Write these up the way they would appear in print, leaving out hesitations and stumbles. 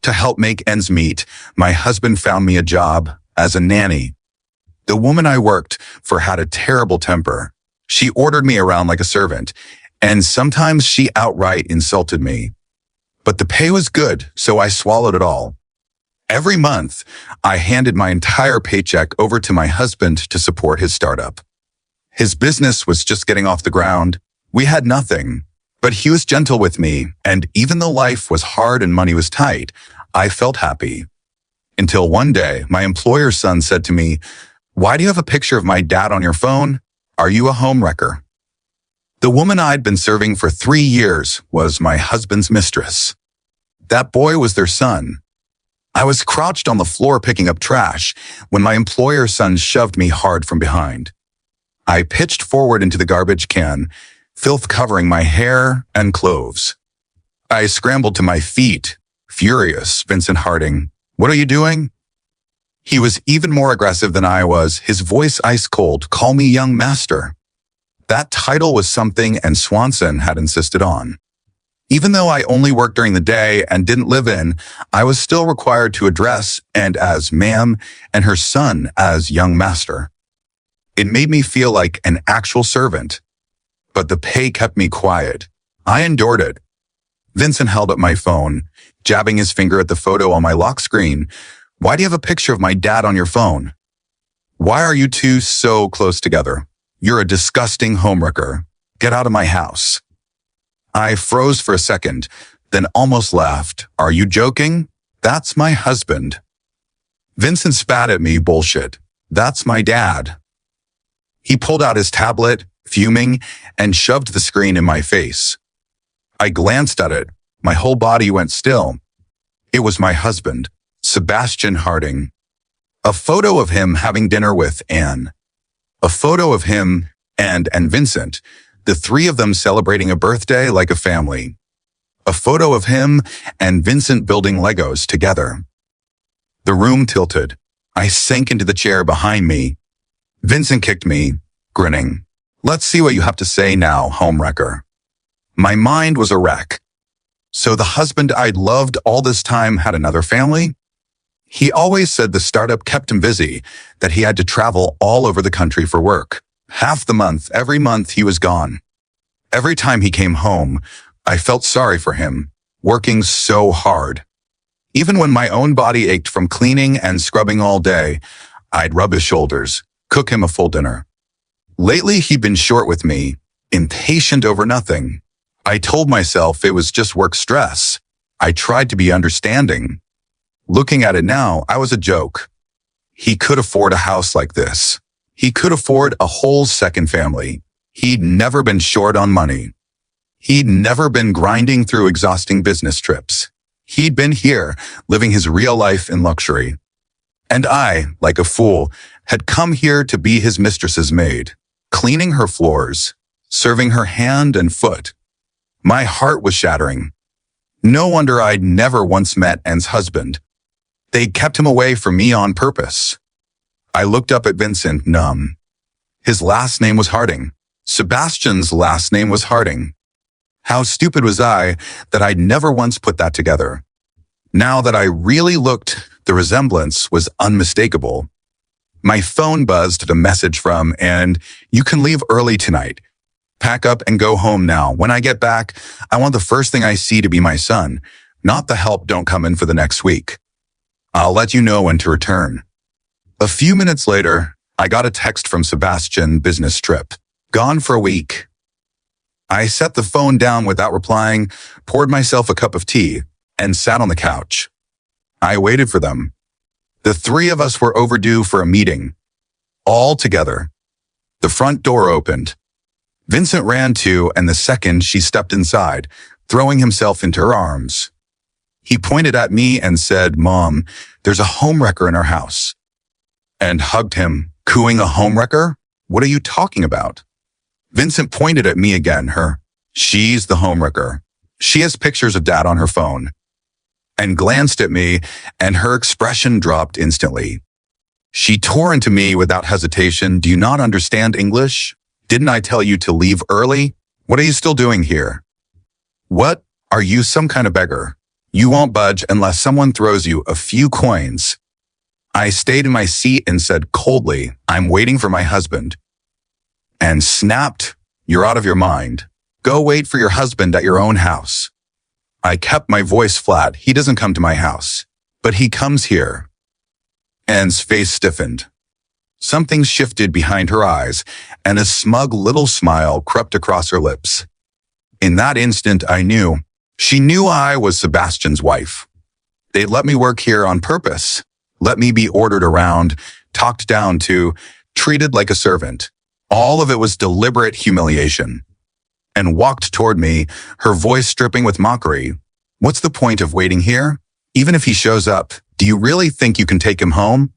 To help make ends meet, my husband found me a job as a nanny. The woman I worked for had a terrible temper. She ordered me around like a servant, and sometimes she outright insulted me. But the pay was good, so I swallowed it all. Every month, I handed my entire paycheck over to my husband to support his startup. His business was just getting off the ground. We had nothing, but he was gentle with me, and even though life was hard and money was tight, I felt happy. Until one day, my employer's son said to me, "Why do you have a picture of my dad on your phone? Are you a homewrecker?" The woman I'd been serving for 3 years was my husband's mistress. That boy was their son. I was crouched on the floor picking up trash when my employer's son shoved me hard from behind. I pitched forward into the garbage can, filth covering my hair and clothes. I scrambled to my feet, furious. "Vincent Harding, what are you doing?" He was even more aggressive than I was, his voice ice cold. "Call me young master." That title was something and Swanson had insisted on. Even though I only worked during the day and didn't live in, I was still required to address and as ma'am and her son as young master. It made me feel like an actual servant, but the pay kept me quiet. I endured it. Vincent held up my phone, jabbing his finger at the photo on my lock screen. "Why do you have a picture of my dad on your phone? Why are you two so close together? You're a disgusting homewrecker. Get out of my house." I froze for a second, then almost laughed. "Are you joking? That's my husband." Vincent spat at me. "Bullshit. That's my dad." He pulled out his tablet, fuming, and shoved the screen in my face. I glanced at it. My whole body went still. It was my husband, Sebastian Harding. A photo of him having dinner with Anne. A photo of him and Vincent, the three of them celebrating a birthday like a family. A photo of him and Vincent building Legos together. The room tilted. I sank into the chair behind me. Vincent kicked me, grinning. "Let's see what you have to say now, homewrecker." My mind was a wreck. So the husband I'd loved all this time had another family? He always said the startup kept him busy, that he had to travel all over the country for work. Half the month, every month he was gone. Every time he came home, I felt sorry for him, working so hard. Even when my own body ached from cleaning and scrubbing all day, I'd rub his shoulders, cook him a full dinner. Lately, he'd been short with me, impatient over nothing. I told myself it was just work stress. I tried to be understanding. Looking at it now, I was a joke. He could afford a house like this. He could afford a whole second family. He'd never been short on money. He'd never been grinding through exhausting business trips. He'd been here, living his real life in luxury. And I, like a fool, had come here to be his mistress's maid, cleaning her floors, serving her hand and foot. My heart was shattering. No wonder I'd never once met Anne's husband. They'd kept him away from me on purpose. I looked up at Vincent, numb. His last name was Harding. Sebastian's last name was Harding. How stupid was I that I'd never once put that together. Now that I really looked, the resemblance was unmistakable. My phone buzzed at a message from, "And you can leave early tonight. Pack up and go home now. When I get back, I want the first thing I see to be my son, not the help don't come in for the next week. I'll let you know when to return." A few minutes later, I got a text from Sebastian, business trip. Gone for a week. I set the phone down without replying, poured myself a cup of tea, and sat on the couch. I waited for them. The three of us were overdue for a meeting. All together. The front door opened. Vincent ran to, and the second she stepped inside, throwing himself into her arms. He pointed at me and said, "Mom, there's a homewrecker in our house." And hugged him, cooing, "A homewrecker? What are you talking about?" Vincent pointed at me again, "She's the homewrecker. She has pictures of Dad on her phone." And glanced at me, and her expression dropped instantly. She tore into me without hesitation. "Do you not understand English? Didn't I tell you to leave early? What are you still doing here? What? Are you some kind of beggar? You won't budge unless someone throws you a few coins. I stayed in my seat and said coldly, I'm waiting for my husband. And snapped, you're out of your mind. Go wait for your husband at your own house. I kept my voice flat. He doesn't come to my house, but he comes here. Anne's face stiffened. Something shifted behind her eyes, and a smug little smile crept across her lips. In that instant, I knew. She knew I was Sebastian's wife. They let me work here on purpose, let me be ordered around, talked down to, treated like a servant. All of it was deliberate humiliation. And walked toward me, her voice dripping with mockery. What's the point of waiting here? Even if he shows up, do you really think you can take him home?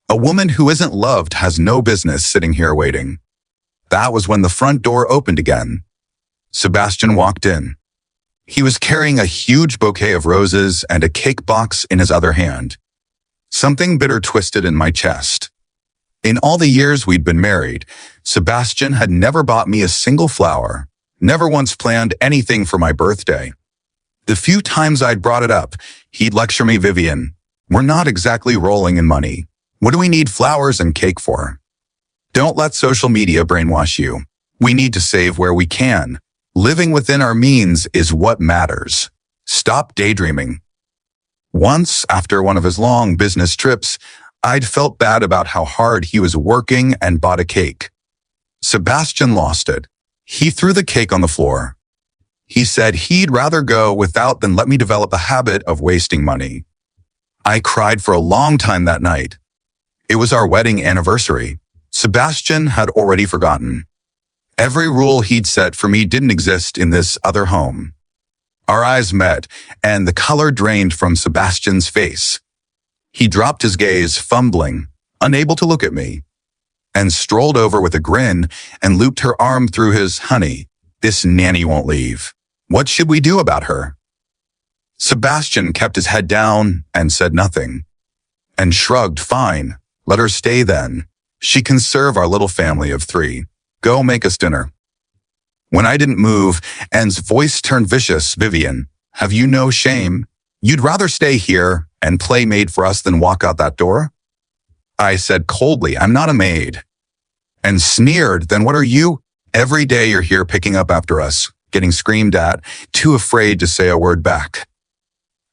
A woman who isn't loved has no business sitting here waiting. That was when the front door opened again. Sebastian walked in. He was carrying a huge bouquet of roses and a cake box in his other hand. Something bitter twisted in my chest. In all the years we'd been married, Sebastian had never bought me a single flower, never once planned anything for my birthday. The few times I'd brought it up, he'd lecture me, Vivian, we're not exactly rolling in money. What do we need flowers and cake for? Don't let social media brainwash you. We need to save where we can. Living within our means is what matters. Stop daydreaming. Once, after one of his long business trips, I'd felt bad about how hard he was working and bought a cake. Sebastian lost it. He threw the cake on the floor. He said he'd rather go without than let me develop a habit of wasting money. I cried for a long time that night. It was our wedding anniversary. Sebastian had already forgotten. Every rule he'd set for me didn't exist in this other home. Our eyes met, and the color drained from Sebastian's face. He dropped his gaze, fumbling, unable to look at me, and strolled over with a grin and looped her arm through his. Honey, this nanny won't leave. What should we do about her? Sebastian kept his head down and said nothing, and shrugged. Fine, let her stay then. She can serve our little family of 3. Go make us dinner. When I didn't move, Anne's voice turned vicious. Vivian, have you no shame? You'd rather stay here and play maid for us than walk out that door? I said coldly, I'm not a maid. And sneered, then what are you? Every day you're here picking up after us, getting screamed at, too afraid to say a word back.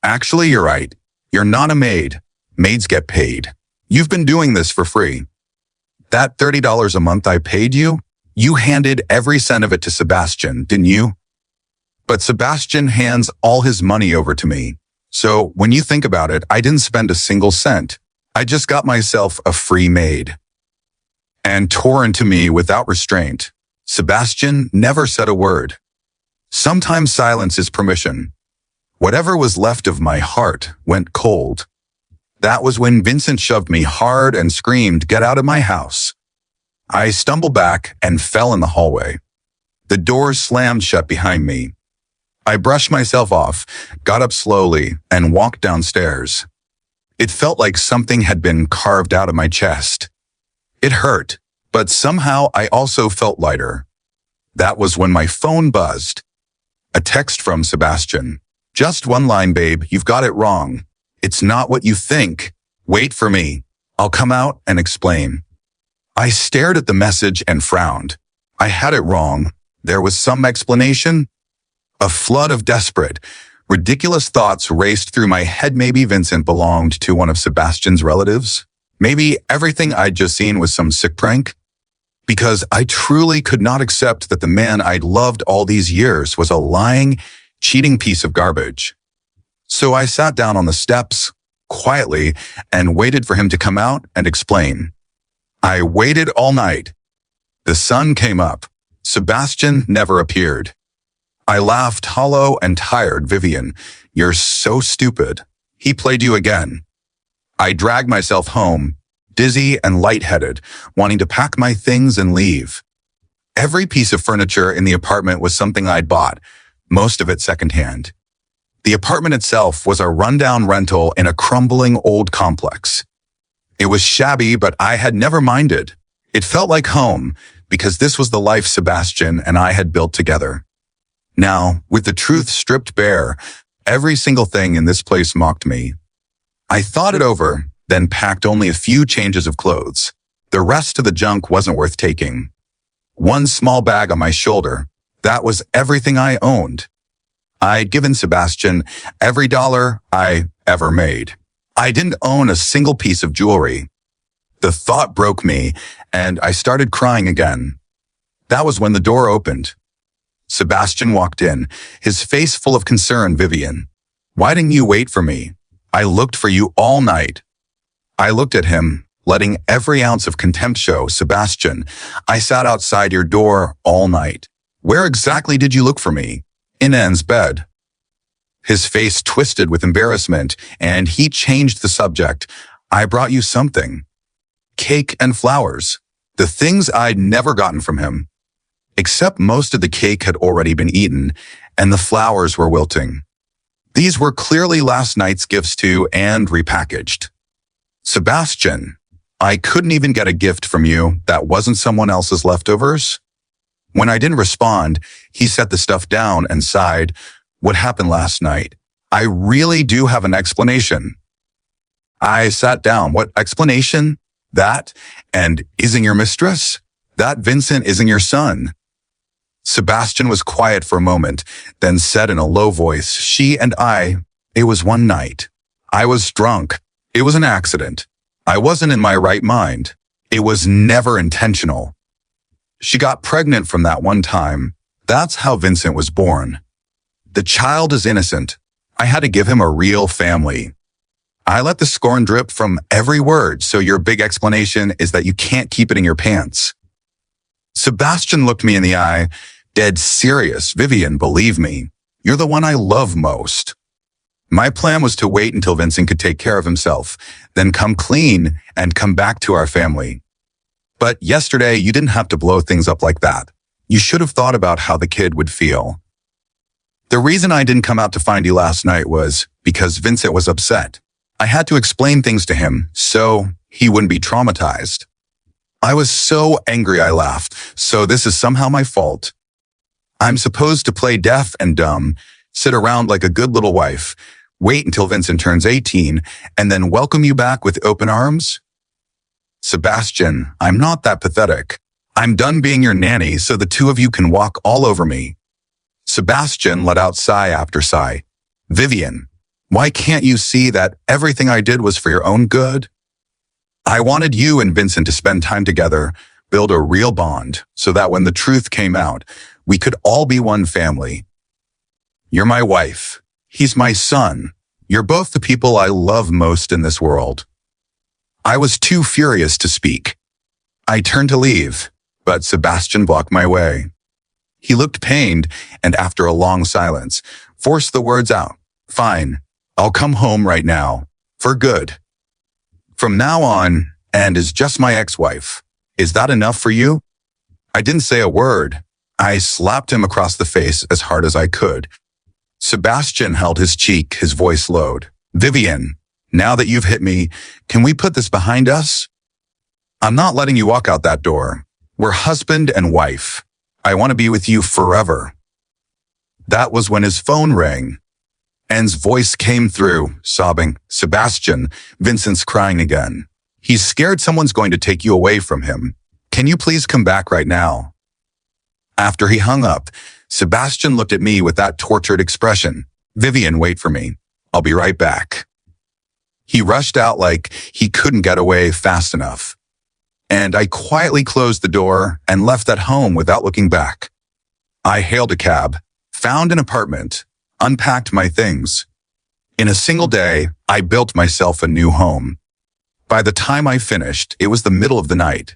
Actually, you're right. You're not a maid. Maids get paid. You've been doing this for free. That $30 a month I paid you, you handed every cent of it to Sebastian, didn't you? But Sebastian hands all his money over to me. So when you think about it, I didn't spend a single cent. I just got myself a free maid. And tore into me without restraint. Sebastian never said a word. Sometimes silence is permission. Whatever was left of my heart went cold. That was when Vincent shoved me hard and screamed, get out of my house. I stumbled back and fell in the hallway. The door slammed shut behind me. I brushed myself off, got up slowly, and walked downstairs. It felt like something had been carved out of my chest. It hurt, but somehow I also felt lighter. That was when my phone buzzed. A text from Sebastian. Just one line, babe, you've got it wrong. It's not what you think. Wait for me. I'll come out and explain. I stared at the message and frowned. I had it wrong. There was some explanation. A flood of desperate, ridiculous thoughts raced through my head. Maybe Vincent belonged to one of Sebastian's relatives. Maybe everything I'd just seen was some sick prank. Because I truly could not accept that the man I'd loved all these years was a lying, cheating piece of garbage. So I sat down on the steps, quietly, and waited for him to come out and explain. I waited all night. The sun came up. Sebastian never appeared. I laughed, hollow and tired. Vivian, you're so stupid. He played you again. I dragged myself home, dizzy and lightheaded, wanting to pack my things and leave. Every piece of furniture in the apartment was something I'd bought, most of it secondhand. The apartment itself was a rundown rental in a crumbling old complex. It was shabby, but I had never minded. It felt like home, because this was the life Sebastian and I had built together. Now, with the truth stripped bare, Every single thing in this place mocked me. I thought it over, then packed only a few changes of clothes. The rest of the junk wasn't worth taking. One small bag on my shoulder. That was everything I owned. I'd given Sebastian every dollar I ever made. I didn't own a single piece of jewelry. The thought broke me, and I started crying again. That was when the door opened. Sebastian walked in, his face full of concern. "Vivian, why didn't you wait for me? I looked for you all night." I looked at him, letting every ounce of contempt show. "Sebastian, I sat outside your door all night. Where exactly did you look for me?" "In Anne's bed." His face twisted with embarrassment, and he changed the subject. "I brought you something. Cake and flowers." The things I'd never gotten from him. Except most of the cake had already been eaten, and the flowers were wilting. These were clearly last night's gifts too, and repackaged. "Sebastian, I couldn't even get a gift from you that wasn't someone else's leftovers?" When I didn't respond, he set the stuff down and sighed. "What happened last night? I really do have an explanation." I sat down. "What explanation?" "That, and isn't your mistress? That Vincent isn't your son." Sebastian was quiet for a moment, then said in a low voice, It was one night. I was drunk. It was an accident. I wasn't in my right mind. It was never intentional. She got pregnant from that one time. That's how Vincent was born. The child is innocent. I had to give him a real family." I let the scorn drip from every word, "So your big explanation is that you can't keep it in your pants." Sebastian looked me in the eye, dead serious. "Vivian, believe me, you're the one I love most. My plan was to wait until Vincent could take care of himself, then come clean and come back to our family. But yesterday, you didn't have to blow things up like that. You should have thought about how the kid would feel. The reason I didn't come out to find you last night was because Vincent was upset. I had to explain things to him so he wouldn't be traumatized. I was so angry I laughed, so this is somehow my fault. I'm supposed to play deaf and dumb, sit around like a good little wife, wait until Vincent turns 18, and then welcome you back with open arms? Sebastian, I'm not that pathetic. I'm done being your nanny so the two of you can walk all over me." Sebastian let out sigh after sigh. "Vivian, why can't you see that everything I did was for your own good? I wanted you and Vincent to spend time together, build a real bond, so that when the truth came out, we could all be one family. You're my wife. He's my son. You're both the people I love most in this world." I was too furious to speak. I turned to leave, but Sebastian blocked my way. He looked pained, and after a long silence, forced the words out. "Fine. I'll come home right now. For good. From now on, and is just my ex-wife. Is that enough for you?" I didn't say a word. I slapped him across the face as hard as I could. Sebastian held his cheek, his voice lowered. "Vivian, now that you've hit me, can we put this behind us? I'm not letting you walk out that door. We're husband and wife. I want to be with you forever." That was when his phone rang. Anne's voice came through, sobbing. "Sebastian, Vincent's crying again. He's scared someone's going to take you away from him. Can you please come back right now?" After he hung up, Sebastian looked at me with that tortured expression. "Vivian, wait for me. I'll be right back." He rushed out like he couldn't get away fast enough. And I quietly closed the door and left that home without looking back. I hailed a cab, found an apartment, unpacked my things. In a single day, I built myself a new home. By the time I finished, it was the middle of the night.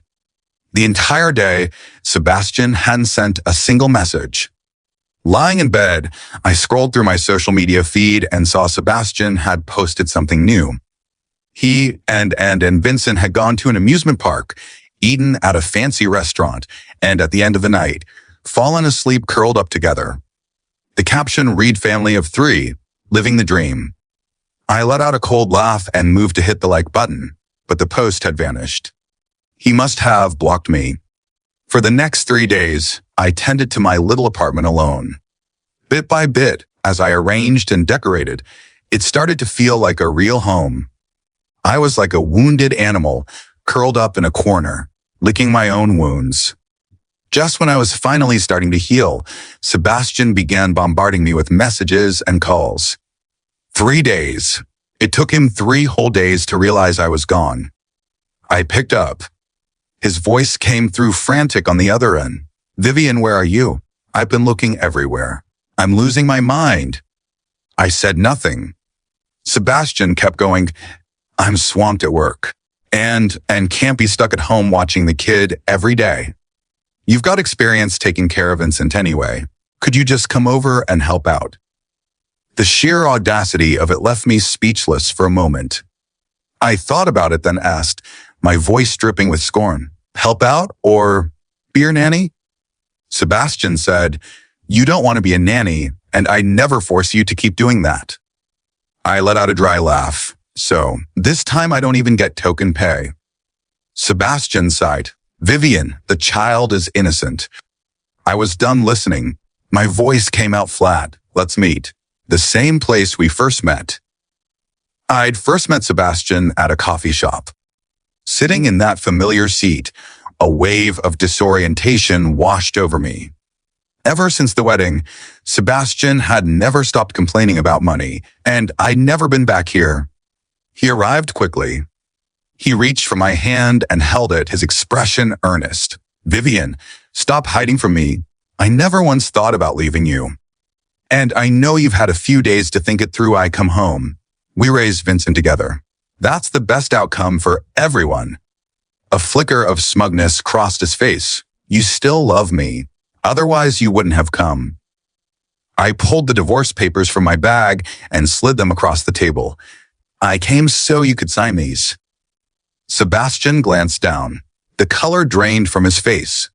The entire day, Sebastian hadn't sent a single message. Lying in bed, I scrolled through my social media feed and saw Sebastian had posted something new. He and Vincent had gone to an amusement park, eaten at a fancy restaurant, and at the end of the night, fallen asleep curled up together. The caption read "Family of 3, living the dream." I let out a cold laugh and moved to hit the like button, but the post had vanished. He must have blocked me. For the next 3 days, I tended to my little apartment alone. Bit by bit, As I arranged and decorated, it started to feel like a real home. I was like a wounded animal, curled up in a corner, licking my own wounds. Just when I was finally starting to heal, Sebastian began bombarding me with messages and calls. 3 days. It took him 3 whole days to realize I was gone. I picked up. His voice came through frantic on the other end. "Vivian, where are you? I've been looking everywhere. I'm losing my mind." I said nothing. Sebastian kept going, "I'm swamped at work and can't be stuck at home watching the kid every day. You've got experience taking care of Vincent anyway. Could you just come over and help out?" The sheer audacity of it left me speechless for a moment. I thought about it, then asked, my voice dripping with scorn, "Help out or be your nanny?" Sebastian said, "You don't want to be a nanny, and I never force you to keep doing that." I let out a dry laugh. "So, this time I don't even get token pay." Sebastian sighed. "Vivian, the child is innocent." I was done listening. My voice came out flat. "Let's meet. The same place we first met." I'd first met Sebastian at a coffee shop. Sitting in that familiar seat, a wave of disorientation washed over me. Ever since the wedding, Sebastian had never stopped complaining about money, and I'd never been back here. He arrived quickly. He reached for my hand and held it, his expression earnest. "Vivian, stop hiding from me. I never once thought about leaving you. And I know you've had a few days to think it through. I come home. We raised Vincent together. That's the best outcome for everyone." A flicker of smugness crossed his face. "You still love me. Otherwise, you wouldn't have come." I pulled the divorce papers from my bag and slid them across the table. "I came so you could sign these." Sebastian glanced down. The color drained from his face.